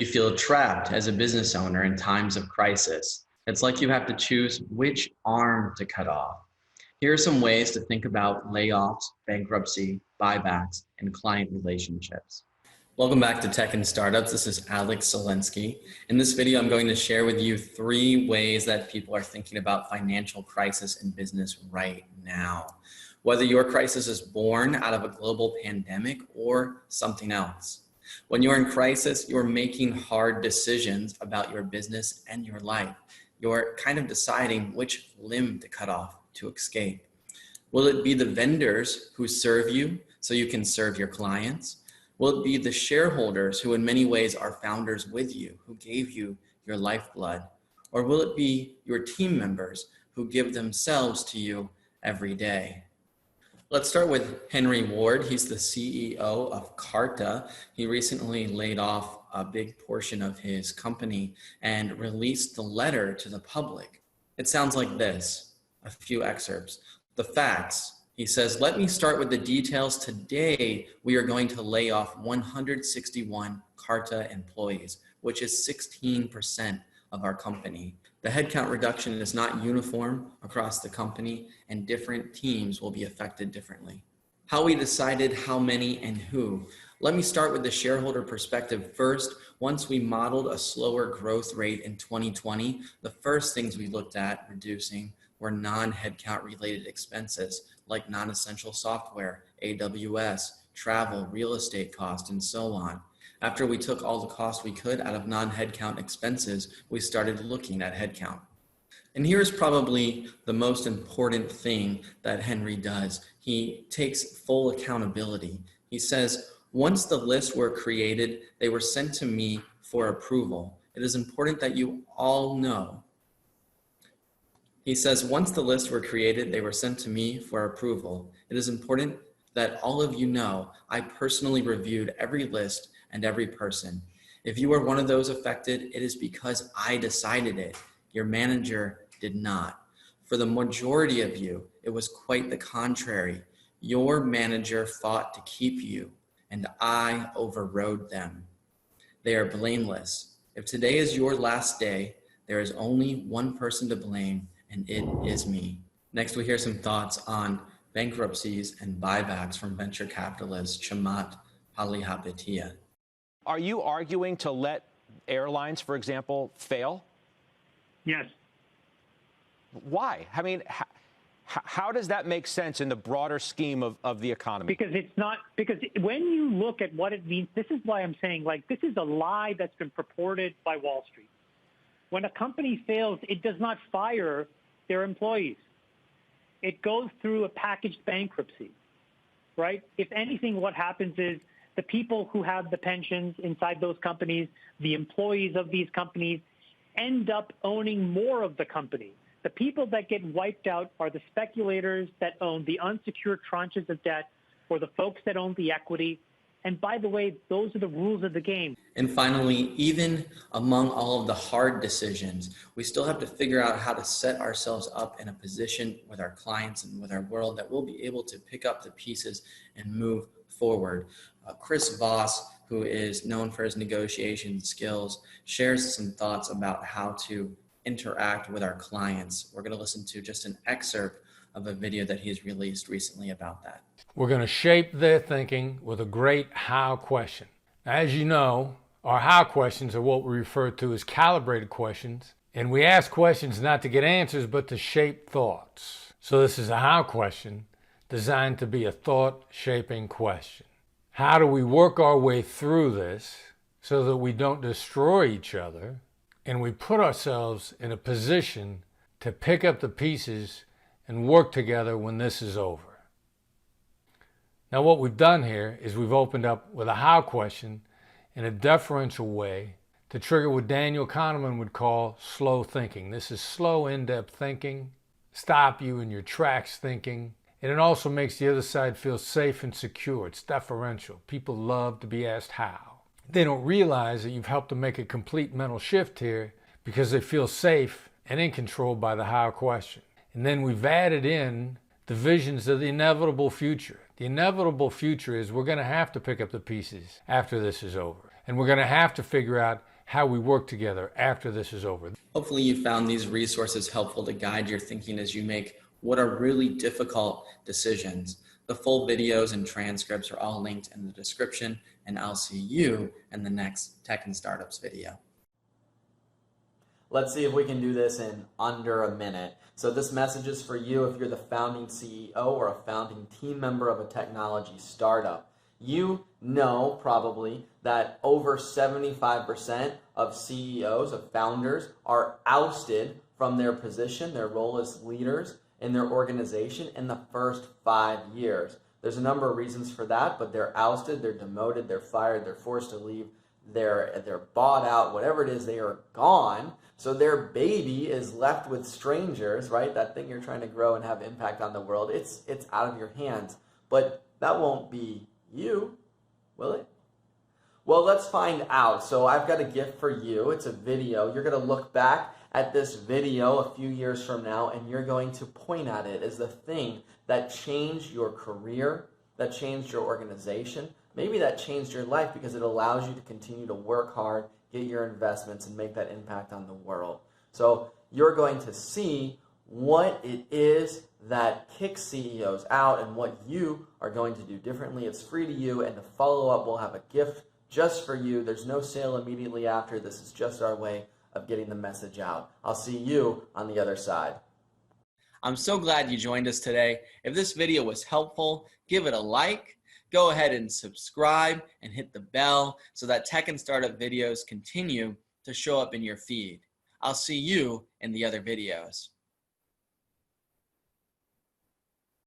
You feel trapped as a business owner in times of crisis. It's like you have to choose which arm to cut off. Here are some ways to think about layoffs, bankruptcy, buybacks, and client relationships. Welcome back to Tech and Startups. This is Alex Selensky. In this video, I'm going to share with you 3 ways that people are thinking about financial crisis in business right now. Whether your crisis is born out of a global pandemic or something else. When you're in crisis, you're making hard decisions about your business and your life. You're kind of deciding which limb to cut off to escape. Will it be the vendors who serve you so you can serve your clients? Will it be the shareholders who in many ways are founders with you, who gave you your lifeblood? Or will it be your team members who give themselves to you every day? Let's start with Henry Ward. He's the CEO of Carta. He recently laid off a big portion of his company and released the letter to the public. It sounds like this, a few excerpts. The facts. He says, let me start with the details. Today, we are going to lay off 161 Carta employees, which is 16% of our company. The headcount reduction is not uniform across the company, and different teams will be affected differently. How we decided how many and who. Let me start with the shareholder perspective first. Once we modeled a slower growth rate in 2020, the first things we looked at reducing were non-headcount related expenses like non-essential software, AWS, travel, real estate costs, and so on. After we took all the costs we could out of non-headcount expenses, we started looking at headcount. And here's probably the most important thing that Henry does. He takes full accountability. He says, once the lists were created, they were sent to me for approval. It is important that you all know. He says, once the lists were created, they were sent to me for approval. It is important that all of you know I personally reviewed every list and every person. If you are one of those affected, it is because I decided it. Your manager did not. For the majority of you, it was quite the contrary. Your manager fought to keep you, and I overrode them. They are blameless. If today is your last day, there is only one person to blame, and it is me. Next, we hear some thoughts on bankruptcies and buybacks from venture capitalist Jamaat Patel. Are you arguing to let airlines, for example, fail? Yes. Why? I mean, how does that make sense in the broader scheme of the economy? Because it's not, because when you look at what it means, this is why I'm saying, like, this is a lie that's been purported by Wall Street. When a company fails, it does not fire their employees. It goes through a packaged bankruptcy, right? If anything, what happens is the people who have the pensions inside those companies, the employees of these companies, end up owning more of the company. The people that get wiped out are the speculators that own the unsecured tranches of debt or the folks that own the equity. And by the way, those are the rules of the game. And finally, even among all of the hard decisions, we still have to figure out how to set ourselves up in a position with our clients and with our world that we'll be able to pick up the pieces and move forward. Chris Voss, who is known for his negotiation skills, shares some thoughts about how to interact with our clients. We're going to listen to just an excerpt of a video that he's released recently about that. We're going to shape their thinking with a great how question. As you know, our how questions are what we refer to as calibrated questions, and we ask questions not to get answers, but to shape thoughts. So this is a how question designed to be a thought-shaping question. How do we work our way through this so that we don't destroy each other and we put ourselves in a position to pick up the pieces and work together when this is over? Now, what we've done here is we've opened up with a how question in a deferential way to trigger what Daniel Kahneman would call slow thinking. This is slow, in-depth thinking, stop you in your tracks thinking. And it also makes the other side feel safe and secure. It's deferential. People love to be asked how. They don't realize that you've helped them make a complete mental shift here because they feel safe and in control by the how question. And then we've added in the visions of the inevitable future. The inevitable future is we're going to have to pick up the pieces after this is over. And we're going to have to figure out how we work together after this is over. Hopefully you found these resources helpful to guide your thinking as you make what are really difficult decisions. The full videos and transcripts are all linked in the description, and I'll see you in the next Tech and Startups video. Let's see if we can do this in under a minute. So this message is for you if you're the founding CEO or a founding team member of a technology startup. You know probably that over 75% of CEOs, of founders, are ousted from their position, their role as leaders in their organization in the first 5 years. There's a number of reasons for that, but they're ousted, they're demoted, they're fired, they're forced to leave, they're bought out, whatever it is, they are gone. So their baby is left with strangers, right? That thing you're trying to grow and have impact on the world, it's out of your hands. But that won't be you, will it? Well, let's find out. So I've got a gift for you. It's a video. You're going to look back at this video a few years from now, and you're going to point at it as the thing that changed your career, that changed your organization. Maybe that changed your life because it allows you to continue to work hard, get your investments, and make that impact on the world. So you're going to see what it is that kicks CEOs out and what you are going to do differently. It's free to you, and to follow up, we'll have a gift just for you. There's no sale immediately after. This is just our way of getting the message out. I'll see you on the other side. I'm so glad you joined us today. If this video was helpful, give it a like. Go ahead and subscribe and hit the bell so that Tech and Startup videos continue to show up in your feed. I'll see you in the other videos.